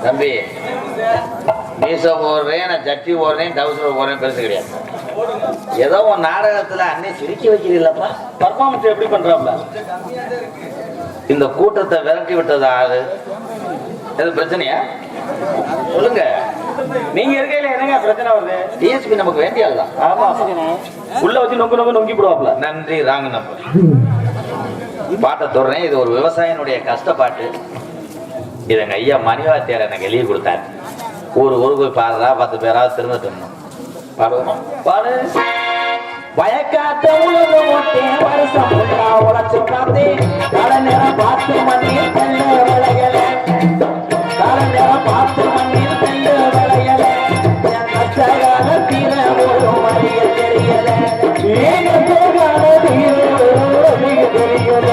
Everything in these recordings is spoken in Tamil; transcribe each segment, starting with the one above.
தம்பி மீசோ போடுறேன், நான் சட்டி போடுறேன், டவுசர் போடுறேன், பெருசு கிடையாது. ஏதோ உன் நாடகத்துல அன்னை சிரிக்க வைக்கிறீங்களப்பா. பர்ஃபார்மன்ஸ் எப்படி பண்றாப்ல? இந்த கூட்டத்தை விரட்டி விட்டது ஆளு. எது பிரச்சனையா சொல்லுங்க. நீங்க இருக்கையில என்னங்க பிரச்சனை வருது? டிஎஸ்பி நமக்கு வேண்டிய ஆள் தான். ஆமா, உள்ள வச்சு நொங்கி போடுவாப்ல. நன்றி ராங்க நம்பர். பாட்டை தொடறேன். இது ஒரு விவசாயினுடைய கஷ்டப்பாட்டு. இது எங்க ஐயா மணிவாத்தியார் எனக்கு எழுதி கொடுத்தாரு. ஊருக்கு போய் பாடுறா 10 பேராவது திரும்ப தரணும். பாடுவோமா? பாடு. வயக்காட்ட உலக ஓட்டேன் வருஷம் உழைச்சு பார்த்தேன். கால நேரம் 10 மணி தள்ள விளையல. கால நேரம் 10 மணி தள்ள விளையல. என் கஷ்டகால தீர ஒரு மறிய தெரியல. ஏன் கஷ்டகால தீர ஒரு தெரியல.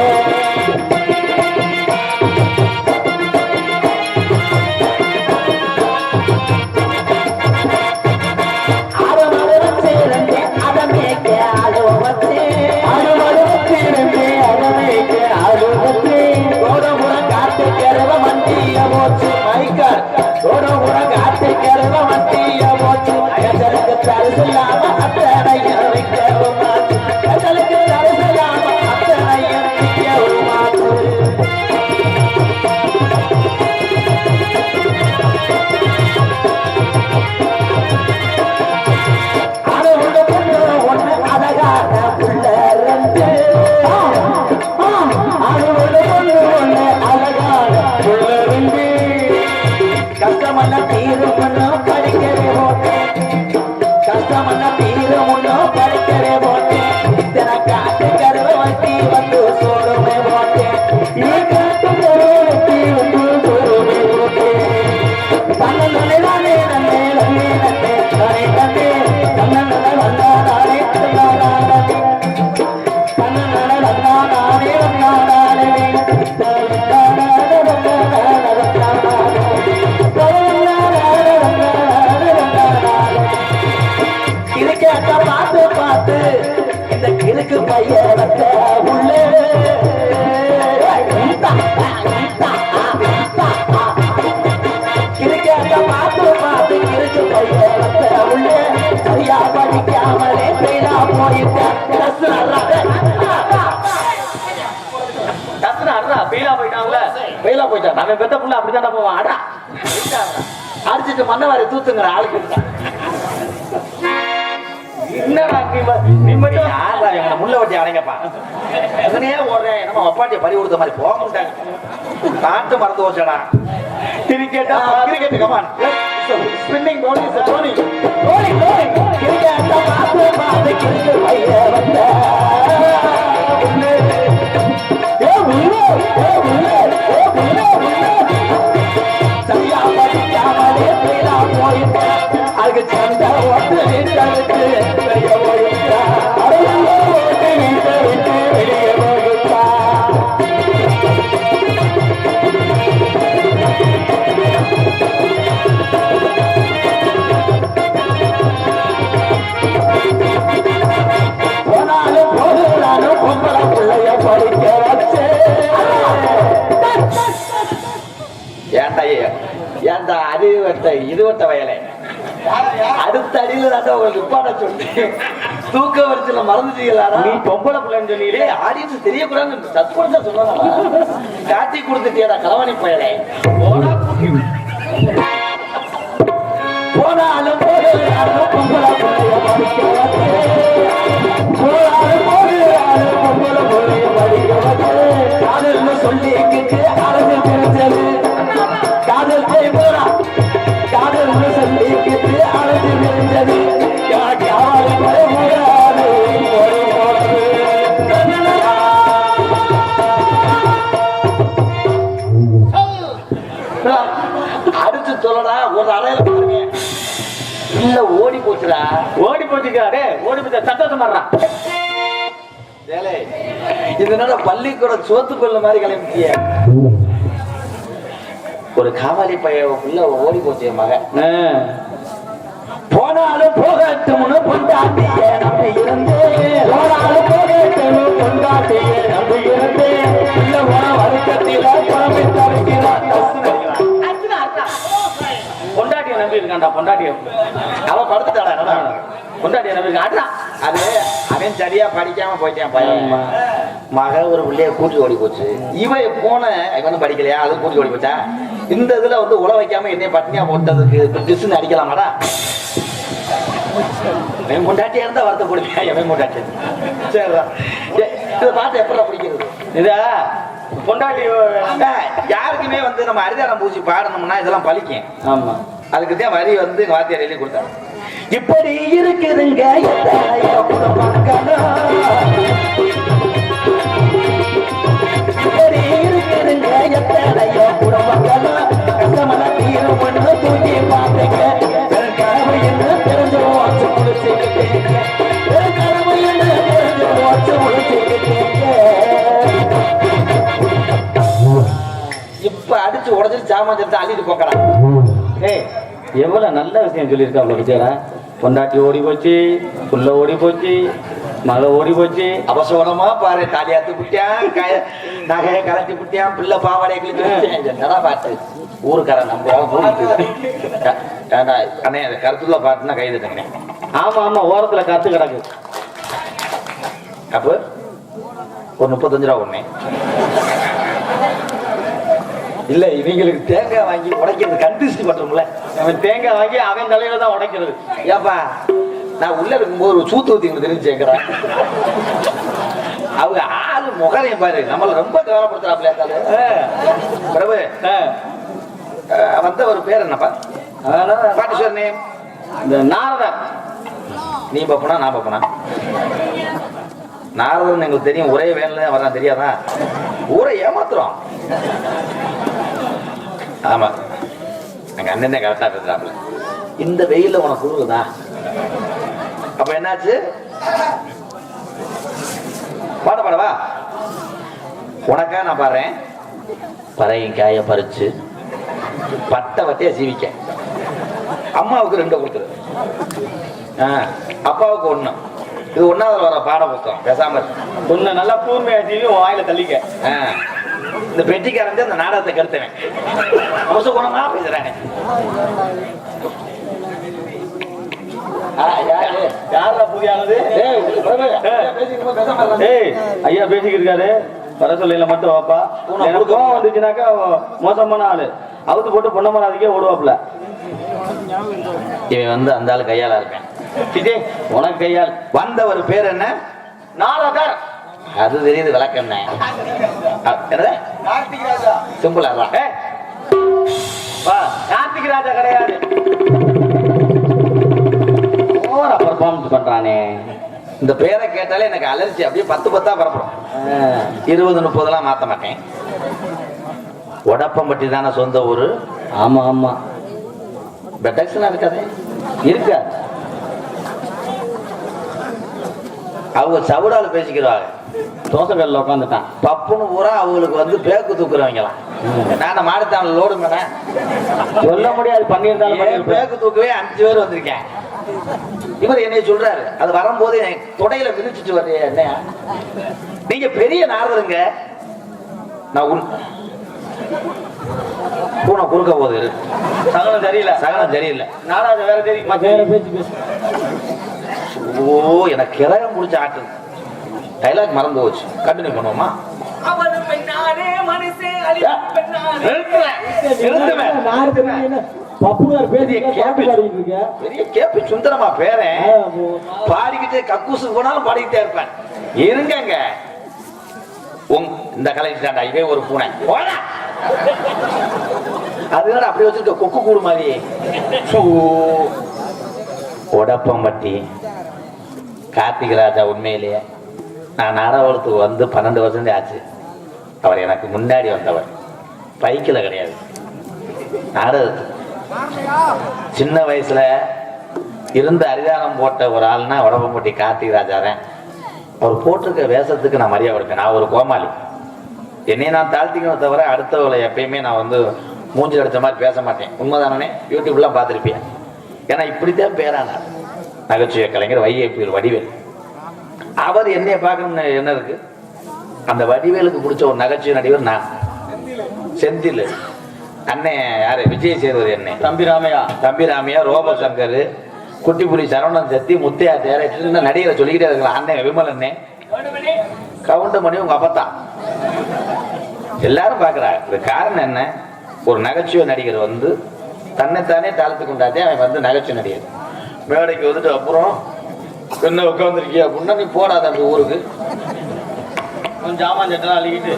அடிச்சுட்டு மண்ணவாரி தூத்துங்கிற ஆளுக்கு முள்ள வட்டி அடைங்கப்பா. ஓடுறேன் நம்ம அப்பாட்டிய பறி கொடுத்த மாதிரி போக மாட்டாங்க. நாட்டு மறந்து போச்சடா. Cricket cricket come on spinning bowling is Dhoni Dhoni Dhoni cricket பாத்து பாத்து கிரிக்கெட் பைய வந்த ஏ உள்ள ஏ உள்ள ஏ உள்ள சரியா படிக்காமலே பேரா போயிட்டா. அதுக்கு சண்டை ஓட்டு வீட்டருக்கு வெளியே போயிட்டா. அருளோ ஓட்டு வீட்டை விட்டு வெளியே போயிட்டா. போனாலும் போகிறாலும் பொம்பளை பிள்ளைய படிக்க வச்சு ஏன்டா அறிவு வட்ட இது வட்ட வயலை அடுத்த அடியில தான் உங்களுக்கு உப்பாட சொல்லி தூக்க வரிசையில மறந்துட்டீங்களா? நீ பொம்பளை பிள்ளைன்னு சொன்னீங்களே ஆடியன்ஸ் தெரியக்கூடாதுன்னு சத்புரத்தை சொன்னாங்க. காட்டி கொடுத்துட்டியடா களவாணி பயலை. போனாலும் போனாலும் பொம்பளை பிள்ளைய படிக்க பொம்பளை பிள்ளைய படிக்க காதல்னு சொல்லிக்கிட்டு அரசு பிரிச்சது. காதல் செய்வோரா காதல் சொல்லிக்கிட்டு அழைத்து விழுந்தது. அடுத்து சொல்லடா ஒரு அறையில பாருங்க. இல்ல ஓடி போச்சுடா. ஓடி போச்சுக்காரு. ஓடி போச்சு சந்தோஷம் பண்றான். இதனால பள்ளிக்கூட சோத்து கொள்ள மாதிரி கிளம்பிட்டிய. ஒரு காவாலி பைய உள்ள ஓடி போச்சு மகன். போனாலும் போகட்டும்னு பொண்டாட்டிய நம்ம இருந்து போனாலும் போகட்டும்னு பொண்டாட்டிய நம்ம இருந்து இல்ல வருத்தத்தில குழம்பு தருக்கிறான். வேண்டாம் பொண்டாட்டி அவ படுத்துட்டாடா என்னடா பொண்டாட்டி என்ன ஆட்டா அது அவன் சரியா படிக்காம போயிட்டான் பையன் மக ஒரு பிள்ளைய கூட்டி ஓடி போச்சு இவன் போன இவனும் படிக்கலையா அது கூட்டி ஓடி போச்சா இந்த இதுல வந்து உழ வைக்காம என்னைய பட்டினியா போட்டதுக்கு டிஸ்ன்னு அடிக்கலாமாடா என் பொண்டாட்டியா இருந்தா வருத்தப்படுவேன் எவன் பொண்டாட்டி சரிடா இதை பார்த்து எப்படா பிடிக்கிறது இதா பொண்டாட்டி யாருக்குமே வந்து நம்ம அரிதாரம் பூச்சி பாடணும்னா இதெல்லாம் பழிக்கும் ஆமா அதுக்குதான் வரி வந்து வாத்தியார் எழுதி கொடுத்தாங்க இப்படி இருக்குதுங்க இப்படி இருக்குதுங்க எத்தனையோ குடும்பங்களும் கஷ்டமான தீரும் ஒன்று தூக்கி பார்த்துங்க பெருங்கடமை என்று தெரிஞ்சு வாட்சி முடிச்சுக்கிட்டீங்க பெருங்கடமை என்று தெரிஞ்சு வாட்சி முடிச்சுக்கிட்டீங்க இப்ப அடிச்சு உடச்சிட்டு சாமான் அள்ளிட்டு போக்கடா ஏய் எவ்வளவு நல்ல விஷயம் சொல்லியிருக்கா அவ்வளவு விஜயரா பொண்டாட்டி ஓடி போச்சு புள்ள ஓடி போச்சு மக ஓடி போச்சு அவசரமா பாரு தாலியாத்து குட்டியான் நகைய கலட்டி குட்டியான் பிள்ளை பாவாடைய கிழிச்சு பாட்டு ஊருக்காரன் நம்ம அண்ணே கருத்துள்ள பாட்டுனா கைதுட்டேங்கண்ணே ஆமா ஆமா ஓரத்துல கத்து கிடக்கு அப்ப ஒரு 35 ரூபா ஒண்ணே இல்ல இவங்களுக்கு தேங்காய் வாங்கி உடைக்கிறது கண்டிஸ்ட் பண்றோம்ல அவன் தேங்காய் வாங்கி அவன் தலையில தான் உடைக்கிறது ஏப்பா நான் உள்ள இருக்கும்போது ஒரு சூத்து ஊத்தி தெரிஞ்சு கேட்கிறேன் அவங்க ஆளு முகரையும் பாரு நம்மள ரொம்ப கவலைப்படுத்துறாப்ல பிரபு வந்த ஒரு பேர் என்னப்பா பாட்டு சொன்னே இந்த நாரதர் நீ பாப்பனா நான் பாப்பனா நாரதன் எங்களுக்கு தெரியும் ஒரே வேன்ல வரான் தெரியாதா ஊரை ஏமாத்துறோம் ஆமா எங்க அண்ணன் கரெக்டா பேசுறாப்ல இந்த வெயில்ல உனக்கு குளிருதா அப்ப என்னாச்சு பாடவா உனக்கா நான் பாடுறேன் பறையும் காய பறிச்சு பட்டை வட்டையா சீவிக்க அம்மாவுக்கு 2 கொடுத்துரு அப்பாவுக்கு 1 இது 1வது வர பாட புத்தகம் பேசாம ஒன்னு நல்லா கூர்மையா சீவி வாயில தள்ளிக்க இந்த பெட்டிக்காரன் அந்த நாடகத்தை கருத்தவன் அவசர குணமா பேசுறாங்க ஐயா பேசிக்கிட்டு இருக்காரு வர சொல்ல மட்டும் வாப்பா கோவம் வந்துச்சுனாக்கா மோசமான ஆளு அவுத்து போட்டு பொண்ணமாதிக்கே ஓடுவாப்ல இவன் வந்து அந்த ஆளு கையாளா இருப்பேன் உனக்கு கையால் வந்த ஒரு பேர் என்ன நாரதர் அது தெரியுது விளக்கம் சிம்பிளா கார்த்திக் ராஜா கிடையாது பர்ஃபார்மன்ஸ் பண்றானே இந்த பேரை கேட்டாலே எனக்கு அலர்ஜி அப்படியே 10 பரப்படும் 20 30 மாத்த மாட்டேன் உடப்பம்பட்டி தானே சொந்த ஊரு ஆமா ஆமா பெட்டக்ஸ்லாம் இருக்காது இருக்கா அவங்க சவுடால பேசிக்கிறாங்க தோசைக்கல்ல உட்காந்துட்டான் பப்புன்னு பூரா அவங்களுக்கு வந்து பேக்கு தூக்குறவங்களாம் நான் மாடுத்தான லோடு மேனேன் சொல்ல முடியாது பண்ணியிருந்தாலும் பேக்கு தூக்கவே 5 பேர் வந்திருக்கேன் இவர் என்னைய சொல்றாரு அது வரும்போது தொடையில மிதிச்சுட்டு வர்ற என்னையா நீங்க பெரிய நாரதருங்க நான் பூனை குறுக்க போகுது சகலம் சரியில்லை நாராஜ வேற தெரியுமா வேற பேச்சு பேசு ஓ எனக்கு கிரகம் முடிச்ச ஆட்டு டைலாக் மறந்து போச்சு கண்டினியூ பண்ணுவோமா சுந்தரமா பேரன் பாடிக்கிட்டே கக்கூசு போனாலும் பாடிக்கிட்டே இருப்பேன் இருங்க இந்த கலைஞர் இவே ஒரு பூனை அதனால அப்படி வச்சிருக்க கொக்கு கூடு மாதிரி உடப்பம்பட்டி கார்த்திக் ராஜா உண்மையிலேயே நான் நாடகத்துக்கு வந்து 12 வருஷம் ஆச்சு அவர் எனக்கு முன்னாடி வந்தவர் பைக்கில் கிடையாது நாடகத்துக்கு சின்ன வயசுல இருந்து அரிதானம் போட்ட ஒரு ஆள்னா உடம்பம்பட்டி கார்த்திக் ராஜாதான் அவர் போட்டிருக்க வேஷத்துக்கு நான் மரியாதை கொடுப்பேன் நான் ஒரு கோமாளி என்னைய நான் தாழ்த்திக்கணும் தவிர அடுத்தவளை எப்பயுமே நான் வந்து மூஞ்சி அடிச்ச மாதிரி பேச மாட்டேன் உண்மைதானே யூடியூப்லாம் பார்த்துருப்பேன் ஏன்னா இப்படித்தான் பேரானார் நகைச்சுவை கலைஞர் வைஏபிஎல் வடிவேல் அவர் என்னைய பார்க்கணும்னு என்ன இருக்கு அந்த வடிவேலுக்கு பிடிச்ச ஒரு நகைச்சுவை நடிகர் நான் செந்தில் அண்ணன் யாரு? விஜய் சேதுபதி அண்ணன், தம்பி ராமையா, தம்பி ராமையா, ரோபோ சங்கர், குட்டிப்புலி சரவணன் சக்தி, முத்தையா டேரக்டர், நடிகரை சொல்லிக்கிட்டே இருக்கலாம். அண்ணன் விமல் அண்ணன், கவுண்டமணி உங்க அப்பத்தான் எல்லாரும் பாக்குறாங்க. இது காரணம் என்ன? ஒரு நகைச்சுவை நடிகர் வந்து தன்னைத்தானே தாழ்த்து கொண்டாதே அவன் வந்து நகைச்சுவை நடிகர். மேடைக்கு வந்துட்டு அப்புறம் என்ன உட்காந்துருக்கிய அப்படின்னா, நீ போடாத அந்த ஊருக்கு கொஞ்சம் ஜாமான் சட்டெல்லாம் அள்ளிக்கிட்டு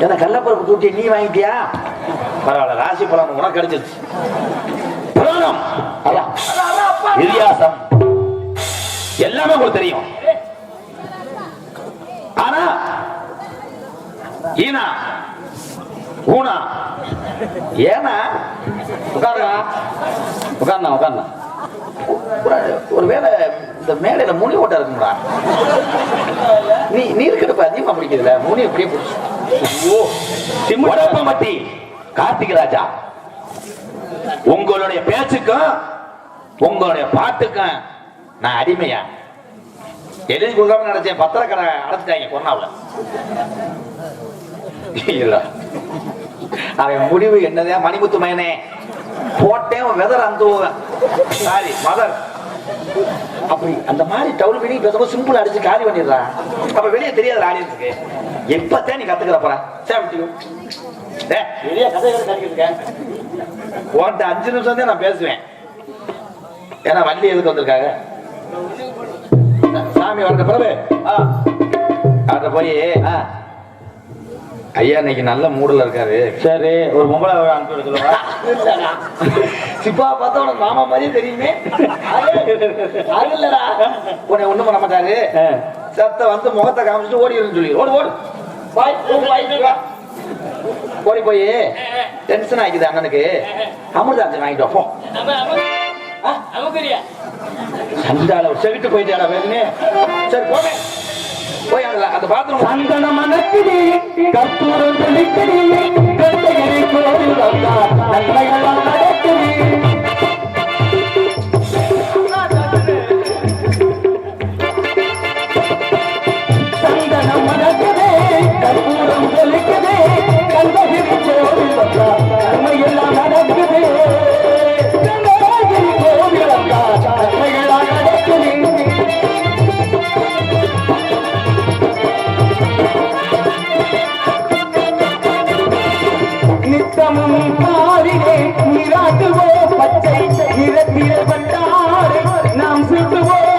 ஏன்னா கள்ளப்பருப்பு தூட்டி நீ வாங்கிட்டியா? பரவாயில்ல, ராசி பலன் உனக்கு கிடைச்சிருச்சு. புராணம் இதிகாசம் எல்லாமே உங்களுக்கு தெரியும். ஆனா ஈனா ஊனா ஏனா உட்கார்னா ஒருவேளை இந்த மேடையில முனி ஓட்ட இருக்குங்களா? நீர் கடுப்பு அதிகமா பிடிக்கிறதுல முனி எப்படியே பிடிச்சி கார்த்திக் ராஜா, உங்களுடைய பேச்சுக்கும் உங்களுடைய பாட்டுக்கும் நான் அடிமையா? எழுதி கொடுக்காம நினைச்சேன். பத்திரக்கடை அடைச்சிட்டாங்க கொரோனாவில். அவன் முடிவு என்னதான் மணிமுத்து மயனே போட்டேன் வெதர் அந்த சாரி மதர் அப்படி அந்த மாதிரி டவுல் பண்ணி பேசும்போது சிம்பிள் அடிச்சு காலி பண்ணிடுறான். அப்ப வெளியே தெரியாத ஆடியன்ஸுக்கு எப்பத்தான் நீ கத்துக்கிற போற? வெளியே கதை உன்ட்ட 5 நிமிஷம் தான் நான் பேசுவேன். ஏன்னா வண்டி எதுக்கு வந்திருக்காங்க? சாமி வந்த பிறகு அத போய் ஐயா இன்னைக்கு நல்ல மூடுல இருக்காரு. சரி, ஒரு பொம்பளை அனுப்பி சொல்லுவா. சிப்பா பார்த்தா உனக்கு மாமா மாதிரியே தெரியுமே. அது இல்லடா, உன்னை ஒண்ணும் பண்ண மாட்டாரு. சத்த வந்து முகத்தை காமிச்சிட்டு ஓடிடுன்னு சொல்லி ஓடு ஓடு ஓடி போய் டென்ஷன் ஆகிக்குது அண்ணனுக்கு. அமிர்தாஞ்சன் வாங்கிட்டு போ. சண்டால செவிட்டு போயிட்டாடா வேணுமே. சரி போனேன் போய் அந்த பாத்ரூம் சந்தன மனத்திலே கற்பூரம் தெளிக்கிறே கண்டையை கோவில் வந்தா நன்மைகளா நடக்குது. சந்தன மனத்திலே கற்பூரம் தெளிக்கிறே கண்டையை கோவில் வந்தா நன்மைகளா நடக்குது. கோவில் வந்தா நன்மைகளா நடக்குது. நித்தமும் பாரிலே நீராட்டுவோ பச்சை நிறத்திர பட்டாரை நாம் சுட்டுவோம்.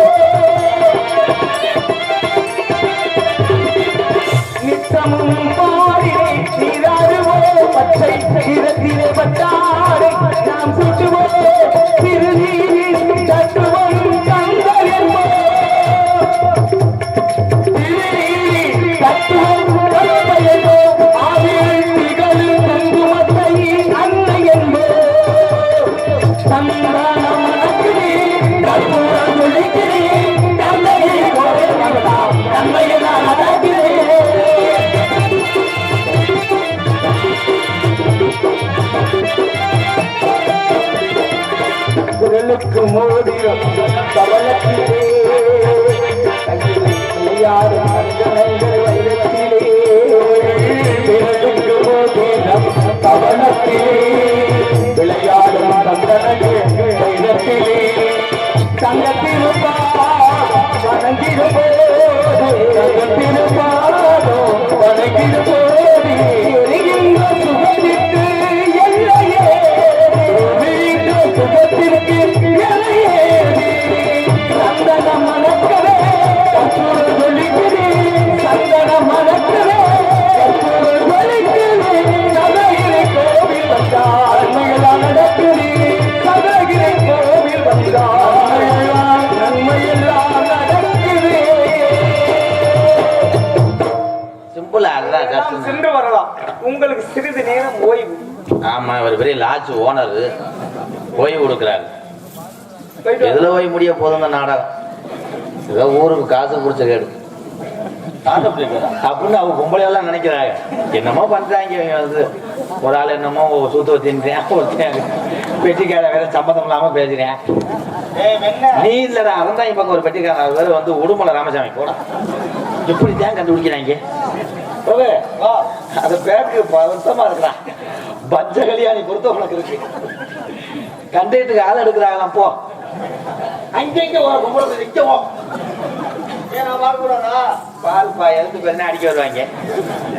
நித்தமும் பாரிலே நீராடுவோ பச்சை நிறத்திர பட்டாரை நாம் சுட்டுவோம். திருநீரில் தட்டுவோம் கண்கள் என்போம். திருநீரில் தட்டுவோம் கண்கள் என்போம். குரலுக்கு மோதிரம் கவலத்திலே யார் வைரத்திலே குரலுக்கு மோதிரம் கவலத்திலே விளையாடும் தந்தனே வைரத்திலே தங்கத்திருப்பா வணங்கிருப்போது தங்கத்திருப்பாதோ வணங்கிருப்போது சுகத்திற்கு எல்லையே சுகத்திற்கு எல்லையே சந்தன மணக்கவே கற்பூர ஒளிக்கிறே சந்தன மணக்கவே கற்பூர ஒளிக்கிறே சதகிரி கோவில் வந்தார் நன்மையெல்லாம் நடக்குது. சதகிரி கோவில் வந்தார் நன்மையெல்லாம் நடக்குது. சிம்பிளா சென்று வரலாம். உங்களுக்கு சிறிது நேரம் ஓய்வு. ஆமா, அவர் பெரிய லாட்ஜ் ஓனர், ஓய்வு கொடுக்குறாரு. எதுல ஓய்வு முடிய போதும் நாடகம். ஏதோ ஊருக்கு காசு பிடிச்ச கேடு அப்படின்னு அவங்க பொம்பளையெல்லாம் நினைக்கிறாங்க. என்னமோ பண்றாங்க இவங்க வந்து. ஒரு ஆள் என்னமோ சூத்த வச்சுட்டேன், ஒருத்தன் பெட்டிக்கார வேற சம்மந்தம் இல்லாம பேசுறேன். நீ இல்லடா, அவன் தான் இப்ப ஒரு பெட்டிக்காரன் வேற வந்து உடுமலை ராமசாமி போட. எப்படி தான் கண்டுபிடிக்கிறாங்க? பிரபு அந்த பேக்கு வருத்தமா இருக்கிறான். பஞ்ச கல்யாணி பொருத்தம் உனக்கு இருக்கு. கண்டக்டருக்கு ஆள் எடுக்கிறாங்களாம். போ அங்கெங்க கும்பலத்தை நிற்கவும் பால் எழுந்து பேருனா அடிக்க வருவாங்க.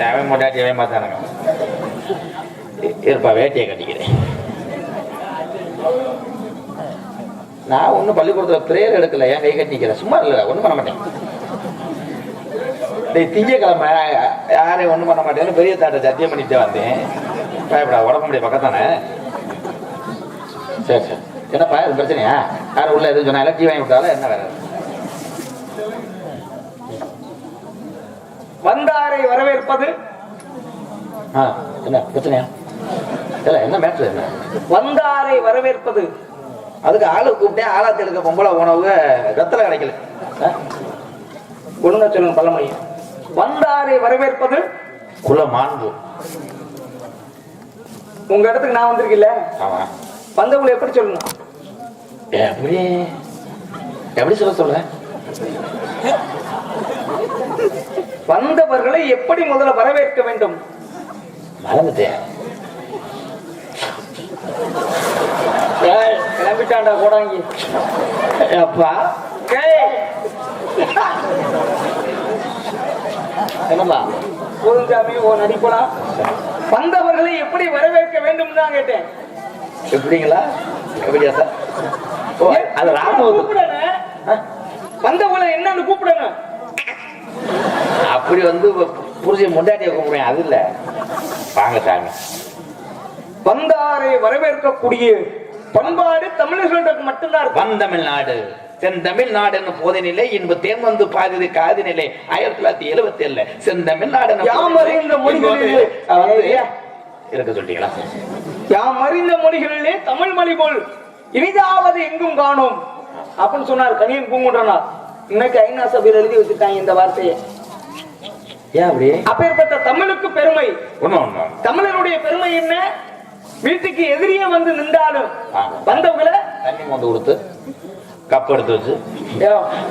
அவன் மொட்டாட்டி அவன் பார்த்தானுங்க. இருப்பா வேட்டியை கட்டிக்கிறேன். நான் ஒன்றும் பள்ளிக்கூடத்தில் பிரேயர் எடுக்கல, ஏன் கை கட்டிக்கிறேன். சும்மா இல்லை, ஒன்றும் பண்ண மாட்டேன். திங்கக்கிழமை யாரையும் ஒன்றும் பண்ண மாட்டேன்னு பெரிய தாட்டை சத்தியம் பண்ணிட்டு வந்தேன். பயப்படா, உடம்பு முடிய பக்கத்தானே. சரி சரி, என்னப்பா இது பிரச்சனையா? யாரும் உள்ள எதுவும் சொன்னாலும் டீ வாங்கி விட்டாலும் என்ன வேற? வந்தாரை வரவேற்பது. என்ன பிரச்சனையா? இல்ல என்ன மேட்ரு? என்ன வந்தாரை வரவேற்பது? அதுக்கு ஆளு கூப்பிட்டேன். ஆளாத்து எடுக்க பொம்பளை உணவு ரத்தல கிடைக்கல. ஒழுங்கா சொல்லுங்க பழமொழி. வந்தாரை வரவேற்பது குல மாண்பு. உங்க இடத்துக்கு நான் வந்திருக்கல, ஆமா. வந்தவங்களை எப்படி சொல்லணும்? எப்படி எப்படி சொல்ல வந்தவர்களை எப்படி முதல்ல வரவேற்க வேண்டும்? மறந்துட்டேன். கிளம்பிட்டாண்டா கோடாங்கி. அப்பா என்னப்பா போதுஞ்சாமி ஓ நடிப்பலாம். வந்தவர்களை எப்படி வரவேற்க வேண்டும் தான் கேட்டேன். எப்படிங்களா? எப்படியா சார்? அது வந்தவங்களை என்னன்னு கூப்பிடுங்க. அப்படி வந்து புரிஞ்சு முண்டாட்டிய கூப்பிடுவேன். அது இல்ல, வாங்க சாங்க. வந்தாரை வரவேற்கக்கூடிய பண்பாடு தமிழர்களுக்கு மட்டும்தான் இருக்கு. வந்தமிழ்நாடு செந்தமிழ்நாடு போதநிலை இன்பு தேன் வந்து பாதிது காதி நிலை 1977 செந்தமிழ்நாடு இருக்க சொல்லிட்டீங்களா? யாம் அறிந்த மொழிகளிலே தமிழ் மொழி போல் இனிதாவது எங்கும் காணோம் அப்படின்னு சொன்னார் கணியன் பூங்குன்றனார். இன்னைக்கு ஐநா சபையில் எழுதி வச்சுட்டாங்க இந்த வார்த்தையை. ஏன் அப்படி? அப்பேற்பட்ட தமிழுக்கு பெருமை. ஒண்ணு தமிழருடைய பெருமை என்ன? வீட்டுக்கு எதிரியே வந்து நின்றாலும் வந்தவங்களை தண்ணி மோந்து கொடுத்து கப் எடுத்து வச்சு,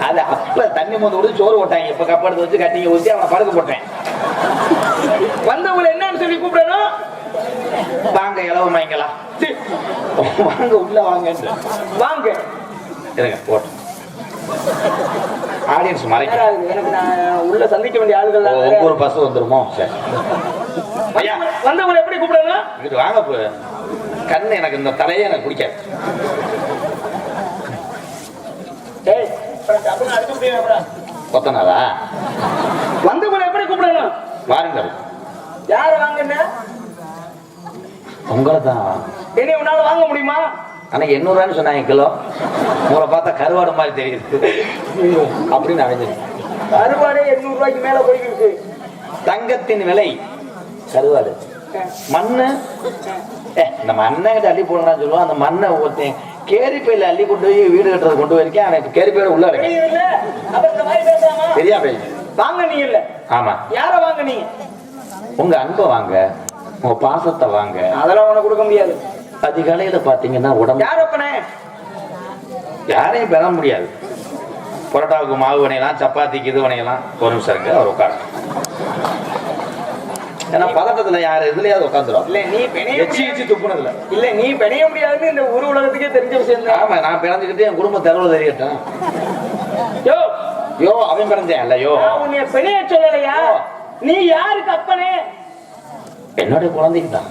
அது அப்ப தண்ணி மோந்து கொடுத்து சோறு போட்டாங்க. இப்ப கப் எடுத்து வச்சு கட்டிங்க ஊற்றி அவனை படுக்க போட்டேன். வந்தவங்களை என்னன்னு சொல்லி கூப்பிடணும்? வாங்க இளவு வாங்கிக்கலாம், வாங்க உள்ள வாங்க வாங்க இருங்க போட்டு ஆடியன்ஸ் மறைக்க. எனக்கு நான் உள்ள சந்திக்க வேண்டிய ஆளுகள் ஒவ்வொரு பஸ் வந்துருமோ? சரி, வந்தவங்களை எப்படி கூப்பிடணும்? இது வாங்க கண்ணு எனக்கு இந்த தலையே எனக்கு பிடிக்காது. கொத்தனாரா? வந்தவங்களை எப்படி கூப்பிடணும்? வாருங்கள். யாரு வாங்க? உங்களை தான். இனி உன்னால வாங்க முடியுமா? ஆனா 800 சொன்னாங்க கிலோ. உங்களை பார்த்தா கருவாடு மாதிரி தெரியுது அப்படின்னு அடைஞ்சிருக்கேன். கருவாடே 800 ரூபாய்க்கு மேல போயிருக்கு. தங்கத்தின் விலை கருவாடு. மண்ணு இந்த மண்ணை கிட்ட அள்ளி போடலாம் சொல்லுவோம். அந்த மண்ணை ஒருத்தன் கேரி பையில அள்ளி கொண்டு போய் வீடு கட்டுறது கொண்டு போயிருக்கேன். எனக்கு கேரி பையில உள்ள சரியா போயிருக்கு. வாங்க நீ இல்ல. ஆமா, யார வாங்க? நீங்க உங்க அன்பை வாங்க, உங்க பாசத்தை வாங்க. அதெல்லாம் உனக்கு கொடுக்க முடியாது. அதிகாலையில பாத்தீங்கன்னா உடம்பு யாரப்பனே யாரையும் பெற முடியாது. பரோட்டாவுக்கு மாவு வணையலாம், சப்பாத்திக்கு இது வணையலாம். ஒரு நிமிஷம் இருங்க, அவர் உட்காரு. ஏன்னா பதட்டத்துல யாரு இதுலயாவது உட்காந்துரும். இல்ல நீ எச்சி துப்புனதுல இல்ல நீ பெணைய முடியாதுன்னு இந்த ஊர் உலகத்துக்கே தெரிஞ்ச விஷயம் தான். ஆமா, நான் பிறந்துக்கிட்டு என் குடும்ப தெருவில் தெரியட்டேன். யோ யோ அவன் பிறந்தேன் இல்ல. யோ உன்னை பெணைய சொல்லலையா? நீ யாருக்கு அப்பனே? என்னுடைய குழந்தைக்கு தான்.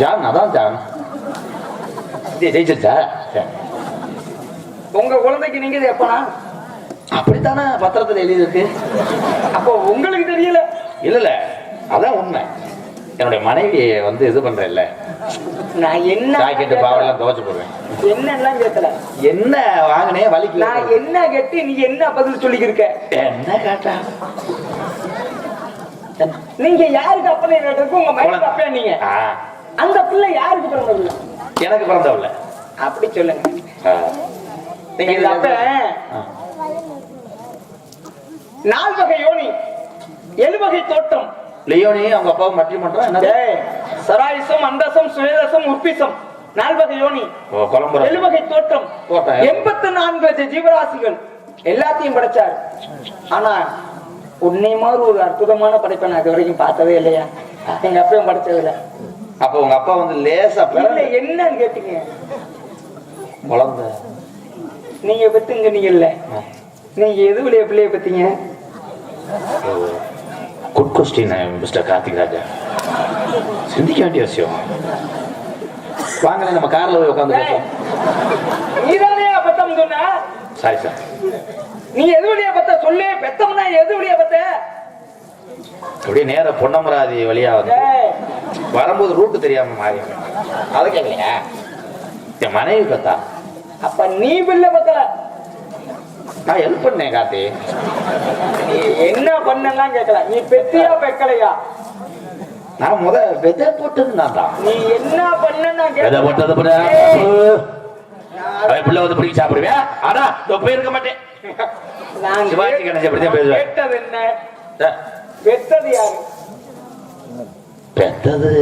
ஜான் அதான் ஜான் ஜெயிச்சிருச்சா? உங்க குழந்தைக்கு நீங்க எப்பனா? அப்படித்தானே பத்திரத்துல எழுதி இருக்கு. அப்போ உங்களுக்கு தெரியல? இல்ல அதான் உண்மை. என்னுடைய மனைவியை வந்து இது பண்றேன் இல்ல, நான் என்ன ஜாக்கெட்டு பாவெல்லாம் துவைச்சு போடுவேன். என்னெல்லாம் கேட்கல. என்ன வாங்கினே வலிக்கு. நான் என்ன கேட்டு நீ என்ன பதில் சொல்லிக்கிருக்க? என்ன கேட்டா? நீங்க யாருக்கு அப்பனே கேட்டதுக்கு உங்க மனைவி அப்பா நீங்க. அந்த பிள்ளை யாருக்கு பிறந்தது? எனக்கு பிறந்தவல்ல. அப்படி சொல்லுங்க. நீங்க அப்ப 4 வகை யோனி, 7 வகை தோட்டம். லியோனி அவங்க அப்பாவும் மட்டி பண்றான். என்ன சராயிசம், அண்டசம், சுயதசம், உற்பிசம், 4 வகை யோனி, 7 வகை தோட்டம், 84 லட்சம் ஜீவராசிகள் எல்லாத்தையும் படைச்சார். ஆனா உன்னை மாதிரி ஒரு அற்புதமான படைப்பை நான் இது வரைக்கும் பார்த்ததே இல்லையா? எங்க அப்பையும் படிச்சதுல. அப்ப உங்க அப்பா வந்து லேசா இல்ல, என்னன்னு கேட்டீங்க? குழந்தை நீங்க பெத்துங்க நீங்க இல்ல, நீங்க எது வழிய பிள்ளைய பெத்தீங்க? குட் கொஸ்டின் மிஸ்டர் கார்த்திக் ராஜா. சிந்திக்க வேண்டிய விஷயம். வாங்க நம்ம கார்ல போய் உட்காந்து பேசுவோம். நீதானே பெத்தம் சொன்ன? Sorry sir. நீ எது வழியா பெத்த சொல்லு. பெத்தம்னா எது வழியா பெத்த? அப்படியே நேர பொன்னமராதி வழியா வந்து வரும்போது ரூட்டு தெரியாம மாறி அதை கேட்கலையா? என் மனைவி பெத்தா. அப்ப நீ பிள்ளை பெத்தல. நான் ஹெல்ப் பண்ணேன் கார்த்தி. நீ என்ன பண்ணலாம் கேட்கல. நீ பெத்தியா பெக்கலையா? நான் விதை போட்டது நான் தான். நீ என்ன பண்ணா விதை போட்டது பிள்ளை வந்து பிடிக்க சாப்பிடுவேன். ஆனா தொப்பை இருக்க மாட்டேன். நான் சிவாஜி கணேசன் அப்படிதான் பேசுவேன். பெத்தது என்ன? பெத்தது யாரு? பெத்தது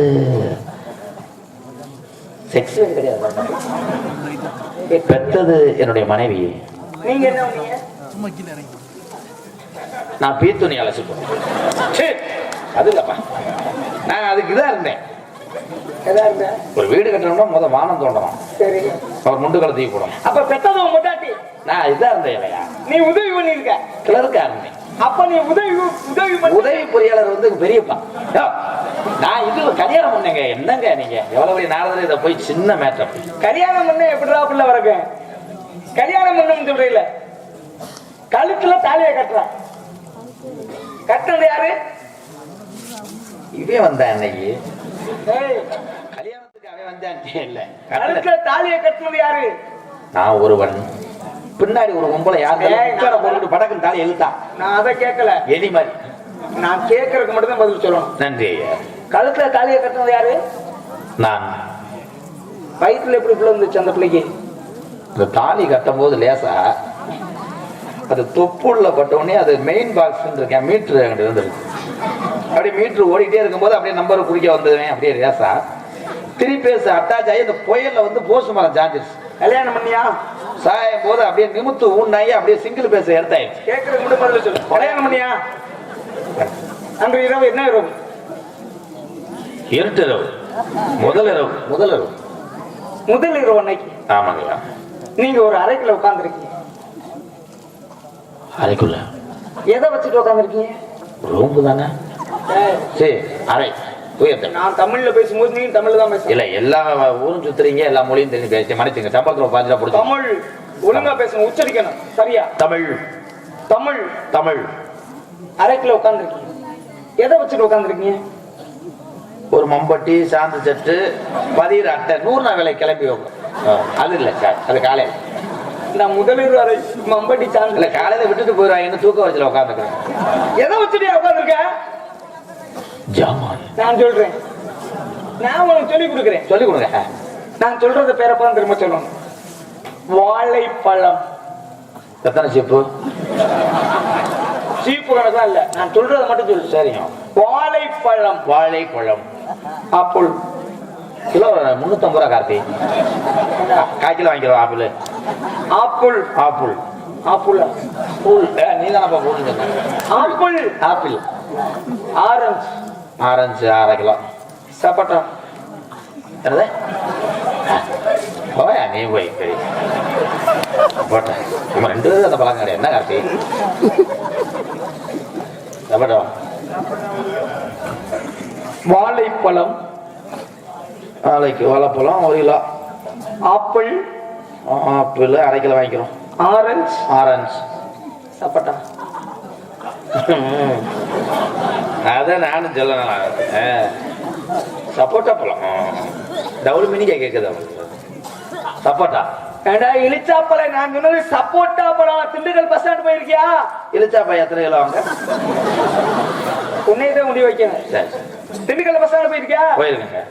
செக்ஸுவல் கிடையாது. பெத்தது என்னுடைய மனைவி. நீங்க என்ன பண்ணீங்க? நான் பீத்துணி அழைச்சு போனேன். அது இல்லப்பா, நான் அதுக்கு இதான் இருந்தேன். ஒரு வீடு கட்டணும்னா வானம் தோண்டணும். சரி, அவர் முண்டு கலத்தி போடணும். அப்ப பெத்தது முட்டாட்டி. நான் இதான் இருந்தேன் இல்லையா? நீ உதவி பண்ணிருக்க. கிளர்க்கா இருந்தேன். அப்ப நீ உதவி பொறியாளர் வந்து பெரியப்பா. நான் இது கல்யாணம் பண்ணேங்க. என்னங்க நீங்க எவ்வளவு பெரிய நாரதர் இதை போய் சின்ன மேட்டர். கல்யாணம் பண்ண எப்படிடா பிள்ளை வரங்க? கல்யாணம் பண்ணு சொல்றீல, கழுத்துல தாலியை கட்டுறான். கட்டினது யாரு? இதே வந்தேன் அன்னைக்கு கல்யாணத்துக்கு. அவன் வந்தேன் இல்ல, கழுத்துல தாலியை கட்டினது யாரு? நான் ஒருவன். பின்னாடி ஒரு கும்பல யாரு படக்குன்னு தாலி எழுத்தான். நான் அதை கேட்கல. எலி மாதிரி. நான் கேட்கறதுக்கு மட்டும் தான் பதில் சொல்லணும். நன்றி. கழுத்துல தாலியை கட்டினது யாரு? நான். வயிற்றுல எப்படி பிள்ளை வந்துச்சு அந்த பிள்ளைக்கு? இந்த தாலி கட்டும் போது லேசா அது தொப்புள்ள பட்டவுடனே அது மெயின் பாக்ஸ் இருக்கேன். மீட்ரு அங்கிட்டு இருந்திருக்கு. அப்படியே மீட்ரு ஓடிக்கிட்டே இருக்கும்போது அப்படியே நம்பரை குடிக்க வந்ததுவேன். அப்படியே லேசா திருப்பேச அட்டாச் ஆகி அந்த புயல்ல வந்து போஸ்ட் மரம் சாஞ்சிருச்சு. கல்யாணம் பண்ணியா? சாயும் போது அப்படியே நிமித்து ஊன்னாயி அப்படியே சிங்கிள் பேச எடுத்தாயிடுச்சு. கேட்கறதுக்கு மட்டும் பதில் சொல்லு. கல்யாணம் பண்ணியா? அன்று இரவு என்ன இரவு? இருட்டு இரவு. முதல் இரவு. முதல் இரவு அன்னைக்கு. ஆமாங்கய்யா. நீங்க ஒரு அறைக்குள்ள உட்கார்ந்துருக்கீங்க. அறைக்குள்ள எதை வச்சுட்டு உட்கார்ந்துருக்கீங்க? ரூம்பு தானே. சரி, அறை. நான் தமிழ்ல பேசும்போது நீங்க தமிழ்ல தான் பேச. இல்ல, எல்லா ஊரும் சுத்துறீங்க, எல்லா மொழியும் தெரிஞ்சு பேசி மன்னிச்சுங்க. சம்பளத்துல பாஞ்சா போடுங்க. தமிழ் ஒழுங்கா பேசணும், உச்சரிக்கணும் சரியா? தமிழ் தமிழ் தமிழ். அறைக்குள்ள உட்கார்ந்துருக்கீங்க. எதை வச்சுட்டு உட்கார்ந்துருக்கீங்க? ஒரு மம்பட்டி, சாந்து சட்டு, பதிகிற அட்டை, 100 நாள் வேலை கிளம்பி வைக்கும். அது இல்ல சார், அது காலையில. நான் முதலில் அறை மம்பட்டி சாந்து இல்ல, காலையில விட்டுட்டு போயிடுவாங்கன்னு தூக்க வச்சுல உட்காந்துக்கிறேன். எதை வச்சுட்டு உட்கார்ந்துருக்க? ஜாமான். நான் சொல்றேன், நான் உனக்கு சொல்லி கொடுக்குறேன். சொல்லி கொடுங்க. நான் சொல்றத பேரப்பதான் திரும்ப சொல்லணும். வாழைப்பழம். எத்தனை சீப்பு? சீப்பு கணக்கா இல்ல, நான் சொல்றதை மட்டும் சொல்லு. சரிங்க. வாழைப்பழம். வாழைப்பழம். ஆப்பிள் கிலோ 350 ரூபா. கார்த்தி, 1/4 கிலோ வாங்கிக்கிறோம். ஆப்பிள். ஆப்பிள் ஆப்பிள் ஆப்பிள் நீ தானப்பா போடுங்க. Apple apple. Orange. Orange 1/2 kilo. சப்போட்டா. என்னது? போயா நீ போய். சரி போட்டேன். நம்ம 2 பேரும் அந்த பழம் கிடையாது. என்ன கார்த்தி? சப்போட்டா. வாழைப்பழம். நாளைக்கு வாழைப்பழம் 1 கிலோ. ஆப்பிள். ஆப்பிள் 1/2 கிலோ வாங்கிக்கிறோம். ஆரஞ்சு. ஆரஞ்சு. சப்போட்டா. அதான் நானும் சொல்லணும். சப்போட்டா பழம் டபுள் மீனிங்கா கேக்குது அவங்களுக்கு. சப்போட்டா. இலிச்சாப்பழ. நான் சொன்னது சப்போட்டா பழம். திண்டுக்கல் பஸ் ஸ்டாண்ட் போயிருக்கியா? இலிச்சாப்பழம் எத்தனை கிலோ வாங்க? உன்னையதான் முடிவு வைக்கணும். திண்டுக்கல் பஸ் ஸ்டாண்ட் போயிருக்கியா? போயிருக்கேங்க.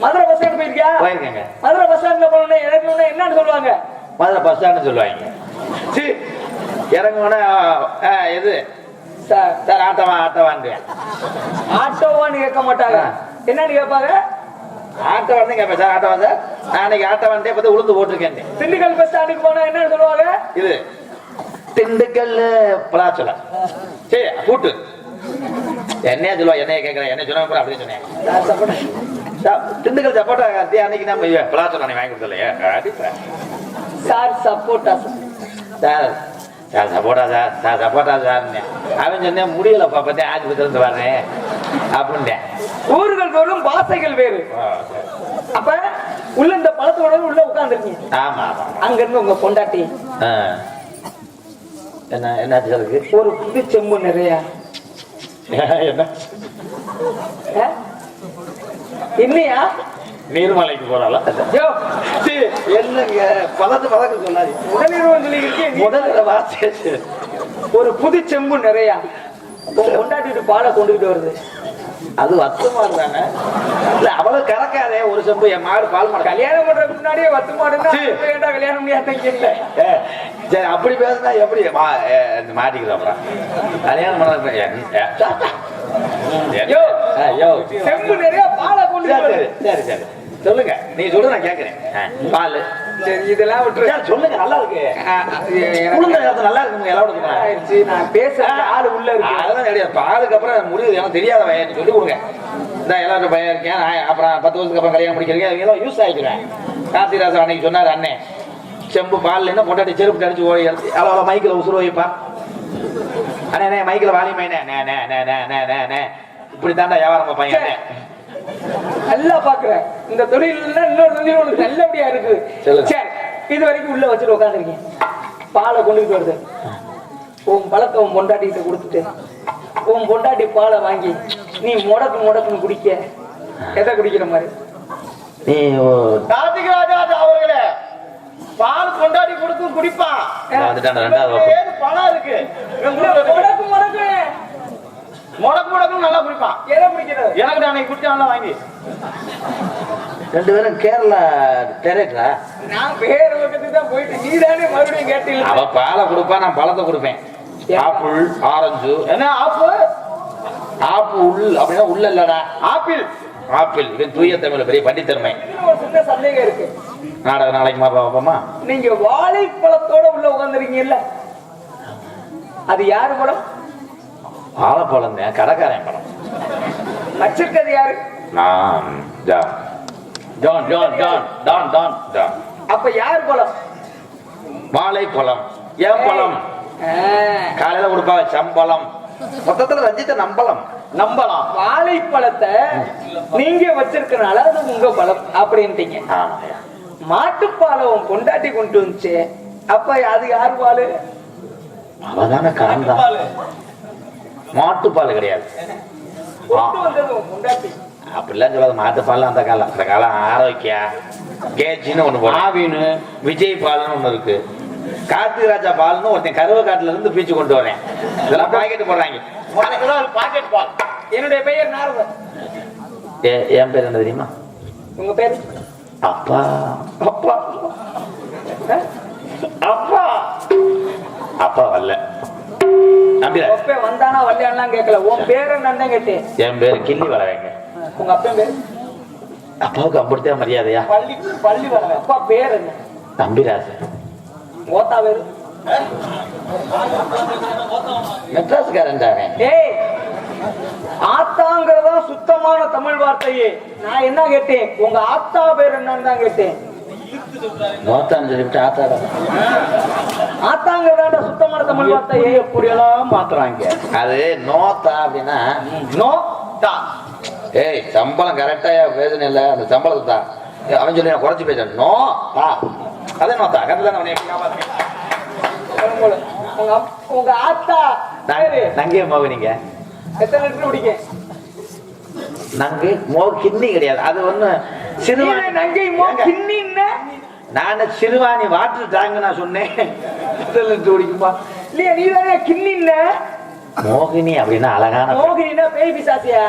மதுரை பஸ் ஸ்டாண்ட் போயிருக்கியா? போயிருக்கேங்க. மதுரை பஸ் ஸ்டாண்ட்ல போனோம்னா இறங்கணும்னா என்னன்னு சொல்லுவாங்க? மதுரை பஸ் ஸ்டாண்ட் சொல்லுவாங்க. இறங்குனா எது சார்? ஆட்டோவான்னு. ஆட்டோவான்னு கேட்க மாட்டாங்க. என்னன்னு கேட்பாங்க? ஆட்டோ வந்து கேட்பேன். சார் ஆட்டோவா சார்? நான் அன்னைக்கு ஆட்டோ வந்து பார்த்து உளுந்து போட்டிருக்கேன். திண்டுக்கல் பஸ் ஸ்டாண்டுக்கு போனா என்னன்னு சொல்லுவாங்க? இது திண்டுக்கல் பலாச்சலம். சரி கூட்டு என்னையா சொல்லுவா, என்னைய கேட்கறேன், என்ன சொன்ன கூட அப்படியே சொன்னேன். சார் சப்போட்டா. திண்டுக்கல் சப்போட்டா அன்னைக்கு நம்ம பலாச்சலம் நீ வாங்கி கொடுத்தலையே அடிப்பேன். சார் சப்போட்டா சார் சார் சப்போட்டா சார் சார் சப்போட்டா சார் அவன் சொன்னேன் முடியலப்பா பத்தி ஆஸ்பத்திரி இருந்து வர்றேன் அப்படின்ட்டேன். ஊர்கள் தோறும் பாசைகள் வேறு. அப்ப உள்ள இந்த பழத்தோட உள்ள உட்கார்ந்துருக்கீங்க. ஆமா ஆமா. அங்க இருந்து உங்க பொண்டாட்டி என்ன என்னாச்சு அதுக்கு? ஒரு புது செம்பு நிறைய என்ன இல்லையா? நீர்மலைக்கு போறாளா? என்னங்க பதக்க சொல்லாது. உடனிருவம் சொல்லி முதல்ல வார்த்தை ஒரு புது செம்பு நிறைய கொண்டாட்டிட்டு பாலை கொண்டுகிட்டு வருது. அது வத்து மாடு தானே. இல்ல அவ்வளவு கறக்காதே ஒரு செம்பு. என் மாடு பால் மாடு. கல்யாணம் பண்றதுக்கு முன்னாடியே வத்து மாடுன்னா கல்யாணம் முடியாத கேட்கல. சரி அப்படி பேசுனா எப்படி மாட்டிக்கிறோம் கல்யாணம் பண்ண செம்பு நிறைய பாலை கொண்டு. சரி சரி சொல்லுங்க. நீ சொல்லு நான் கேட்கிறேன். பால் சரி இதெல்லாம் விட்டு சொல்லுங்க. நல்லா இருக்கு. நல்லா இருக்குங்க. எல்லாம் நான் பேசுற ஆளு உள்ள இருக்கு. அதெல்லாம் கிடையாது. பாலுக்கு அப்புறம் முடிவு எனக்கு தெரியாத வயசு சொல்லி கொடுங்க. இந்த எல்லாரும் பையன் இருக்கேன். அப்புறம் 10 வருஷத்துக்கு அப்புறம் கல்யாணம் முடிக்கிறீங்க. அவங்க எல்லாம் யூஸ் ஆகிக்கிறேன். கார்த்திராசன் அன்னைக்கு சொன்னார் அண்ணே செம்பு பால் என்ன பொண்டாட்டி செருப்பு அடிச்சு ஓடி எடுத்து அவ்வளோ மைக்கில் உசுறு வைப்பா. அண்ணே மைக்கில் வாலிமைனே இப்படி தாண்டா வியாபாரம் பையன். நல்லா பாக்குறேன். இந்த தொழில் இன்னொரு தொழில் உனக்கு நல்லபடியா இருக்கு. சரி இது வரைக்கும் உள்ள வச்சுட்டு உட்காந்துருக்கேன். பாலை கொண்டுகிட்டு வருது. உன் பழத்தை உன் பொண்டாட்டிகிட்ட கொடுத்துட்டு உன் பொண்டாட்டி பாலை வாங்கி நீ முடக்குன்னு குடிக்க எதை குடிக்கிற மாதிரி? நீ ராஜா அவர்களே பால் கொண்டாடி கொடுத்து குடிப்பான். பணம் இருக்கு முடக்கு நல்லா குடிப்பான். எதை குடிக்கிறது? எனக்கு அன்னைக்கு குடிச்சா நல்லா வாங்கி. ரெண்டு பேரும் கேரளா டேரக்டரா? நான் வேற பக்கத்துக்கு தான் போயிட்டு நீ தானே மறுபடியும் கேட்டீங்க. அவ பாலை கொடுப்பா, நான் பழத்தை கொடுப்பேன். Apple orange. என்ன ஆப்பிள்? ஆப்பிள் அப்படின்னா உள்ள இல்லடா ஆப்பிள். ஆப்பிள் இது தூய தமிழ் பெரிய பண்டித்தன்மை. ஒரு சின்ன சந்தேகம் இருக்கு. நாடகம் நாளைக்கு பாப்போமா? நீங்க வாழைப்பழத்தோட உள்ள உட்காந்துருக்கீங்கல்ல, அது யாரு பழம்? வாழைப்பழம் தான், கடைக்காரன் பழம். வச்சிருக்கிறது யாரு? நான் John John John John Don Don John. அப்ப யார் பழம்? வாழைப்பழம் ஏன் பழம்? காலையில கொடுப்பா சம்பளம். மொத்தத்துல ரஞ்சித்த நம்பலாம். வாழைப்பழத்தை நீங்க வச்சிருக்கனால அது உங்க பழம் அப்படின்ட்டீங்க. மாட்டுப்பாலம் பொண்டாட்டி கொண்டு வந்துச்சு. அப்ப அது யார் பாலு? அவதான காந்தா. மாட்டுப்பால் கிடையாது. அப்படிலாம் சொல்லாது. மாட்டுப்பால் அந்த காலம் ஆரோக்கியா கேச்சின்னு ஒண்ணு போல, ஆவின்னு விஜய் பால்னு ஒண்ணு இருக்கு, கார்த்திராஜா பால்னு ஒருத்தன் கருவக்காட்டுல இருந்து பீச்சு கொண்டு வரேன். இதெல்லாம் பாக்கெட் போடுறாங்க. பாக்கெட் பால். என்னுடைய பெயர் நாரதன். என் பேர் என்ன தெரியுமா? உங்க பேர்? அப்பா. அப்பா அப்பா அப்பா வரல. அப்பா வந்தானா வரலையான்லாம் கேட்கல. உன் பேர் என்னன்னு கேட்டேன். என் பேரு கிள்ளி வளவைங்க. உங்க அப்பா பேர்? அப்பாவுக்கு அப்படித்தே மரியாதையா? பள்ளி வளவை. அப்பா பேர் என்ன? தம்பிராஜ். ஓத்தா பேரு? மெட்ராஸ்காரன் தானே. ஏய், ஆத்தாங்கிறதா சுத்தமான தமிழ் வார்த்தையே. நான் என்ன கேட்டேன்? உங்க ஆத்தா பேர் என்னன்னு தான் கேட்டேன். மோத்தான்னு சொல்லிவிட்டு ஆத்தாடா. ஆத்தாங்கிறதா சுத்தமான தமிழ் வார்த்தையே. எப்படியெல்லாம் மாத்துறாங்க. அது நோத்தா அப்படின்னா நோ தா. ஏய் சம்பளம் கரெக்டா பேசணும் இல்ல, அந்த சம்பளத்தை தான் அவன் சொல்லி நான் குறைச்சு பேசுறேன். நோ தா அதே நோத்தா கரெக்ட் தானே. உங்க ஆத்தா நங்கே மோகினிங்க. எத்தனை லிட்டர் குடிக்க? நங்கு மோ கிண்ணி கிடையாது. அது ஒண்ணு சிறுவாணி. நங்கை மோ கிண்ணி. நான் சிறுவாணி வாட்டர் டாங்க நான் சொன்னேன். குடிக்குமா இல்லையா? நீ தானே கிண்ணி. மோகினி அப்படின்னா அழகான. மோகினா பேய் பிசாசியா?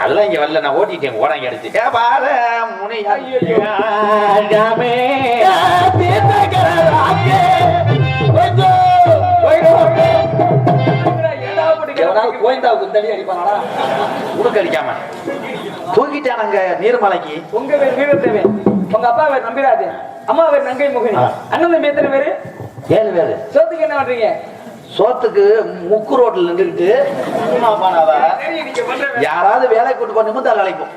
அதெல்லாம் இங்க வரல. நான் ஓட்டிட்டேன் ஓடாங்க அடிச்சு. கோயந்தாவுக்கு தண்ணி அடிப்பானா? உடுக்க அடிக்காம தூக்கிட்டானுங்க நீர்மலைக்கு. உங்க பேர் வீரத்தேவன், உங்க அப்பா பேர் நம்பிராஜன், அம்மா பேர் நங்கை மோகினி. அண்ணன் தம்பி எத்தனை பேரு? 7 பேரு சோத்துக்கு என்ன பண்றீங்க? சோத்துக்கு முக்கு ரோட்ல நின்றுக்கிட்டு சரி, நீங்க பண்ற வேலை. யாராவது வேலை கூட்டு பண்ணி தான் அழைக்கும்.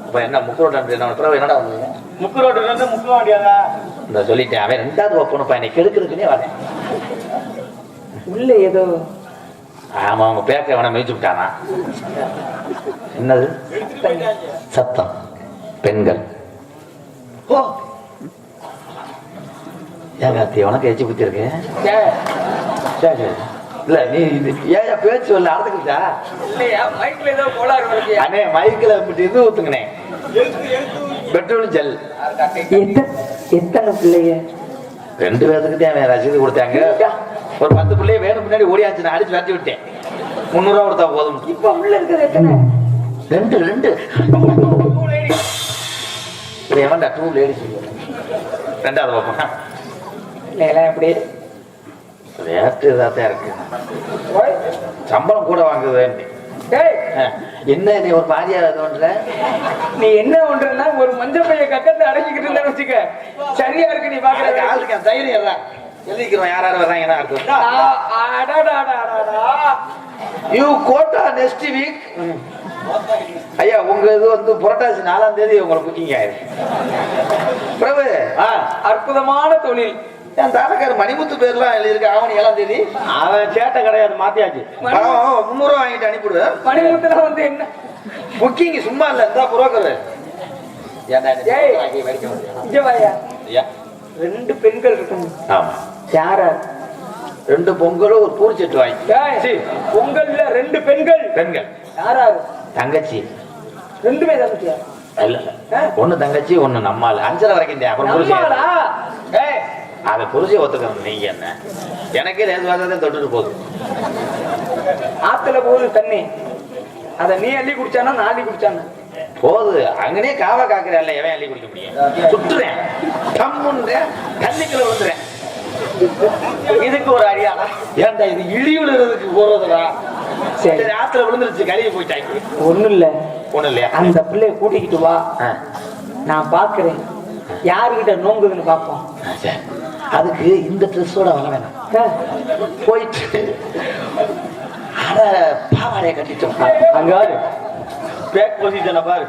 இப்ப என்ன முக்கு ரோட் என்ன பிறகு என்னடா வந்தீங்க? முக்கு ரோட்டுல இருந்து முக்கு வாண்டியாங்க. இந்த சொல்லிட்டேன், அவன் 2வது ஒப்பனுப்பா என்னை கெடுக்கிறதுக்குனே வரேன். உள்ள ஏதோ ஆமா, அவங்க பேக்க அவனை மிதிச்சு விட்டானா? என்னது சத்தம்? பெண்கள். ஓ ஏன் கார்த்தி உனக்கு எச்சு குத்தி இருக்கு? ஏன்? சரி சரி. இல்ல நீ இது ஏன் பேச்சு வரல அறந்துக்கிட்டா? இல்லையா, மைக்ல ஏதோ கோளாறு வருது. அண்ணே மைக்கில் இது ஊத்துங்கண்ணே, பெட்ரோல் ஜெல். எத்தனை பிள்ளைங்க? 2 பேருக்கு தான் ரசீது கொடுத்தாங்க. ஒரு 10 பிள்ளைய வேணும் முன்னாடி ஓடியாச்சு, நான் அடிச்சு வரட்டி விட்டேன். 300 ரூபா கொடுத்தா போதும். இப்ப உள்ள இருக்கிறது எத்தனை? 2 எவன்டா 2 லேடிஸ்? 2வது பார்ப்போம். எல்லாம் எப்படி ரேட்டு இதாத்தான் இருக்கு. சம்பளம் கூட வாங்குது. என்ன நீ ஒரு மாதிரியா தோன்றல? நீ என்ன பண்றன்னா ஒரு மஞ்சள் பைய கக்கத்தை அடக்கிக்கிட்டு இருந்தா வச்சுக்க, சரியா இருக்கு. நீ பாக்குற ஆளுக்கு தைரியம் தான் எழுதிக்கிறோம். யாராரு வர்றாங்கன்னா அடுத்து யூ கோட்டா நெக்ஸ்ட் வீக். ஐயா உங்க இது வந்து புரட்டாசி 4ஆம் தேதி உங்களுக்கு புக்கிங் ஆயிருக்கு. பிரபு அற்புதமான தொழில். என் தாரக்கார் மணிமுத்து பேர்லாம் எழுதியிருக்கு. ஆவணி 7ஆம் தேதி. அவன் சேட்டை கிடையாது, மாத்தியாச்சு. 300 ரூபா வாங்கிட்டு அனுப்பிவிடு. மணிமுத்துல வந்து என்ன புக்கிங் சும்மா இல்ல, இந்த புரோக்கர். இங்க வாயா. 2 பெண்கள் இருக்கணும். ஆமா, யாரா? 2 பொங்கலும் ஒரு பூரி செட்டு வாங்கி. பொங்கல்ல 2 பெண்கள். பெண்கள் யாரா? தங்கச்சி. 2மே தங்கச்சியா? இல்ல ஒண்ணு தங்கச்சி, ஒண்ணு நம்மால். 5 வரைக்கும் தான். அப்புறம் புருஷன். அதை புரிஞ்சு ஒத்துக்கணும். நீங்க என்ன எனக்கே லேசுவாதான் தொட்டுட்டு போகுது. ஆத்துல போகுது தண்ணி, அத நீ அள்ளி குடிச்சானா நான் அள்ளி குடிச்சானா போகுது. அங்கனே காவா காக்குறேன், எவன் அள்ளி குடிக்க முடியும்? சுட்டுறேன், தம்முன்றேன், தண்ணிக்குள்ள விழுந்துறேன். இதுக்கு ஒரு அடியாடா. ஏன்டா இது இழி விழுறதுக்கு போறதுடா. சரி ஆத்துல விழுந்துருச்சு, கழுவி போயிட்டாங்க. ஒண்ணும் இல்ல. ஒண்ணும் இல்லையா? அந்த பிள்ளைய கூட்டிக்கிட்டு வா, நான் பாக்குறேன் யாருகிட்ட நோங்குதுன்னு பாப்போம். அதுக்கு இந்த ட்ரெஸ்ஸோட வர வேணாம். போயிட்டு பாவாடைய கட்டிட்டோம். அங்க பேக் பொசிஷனை பாரு.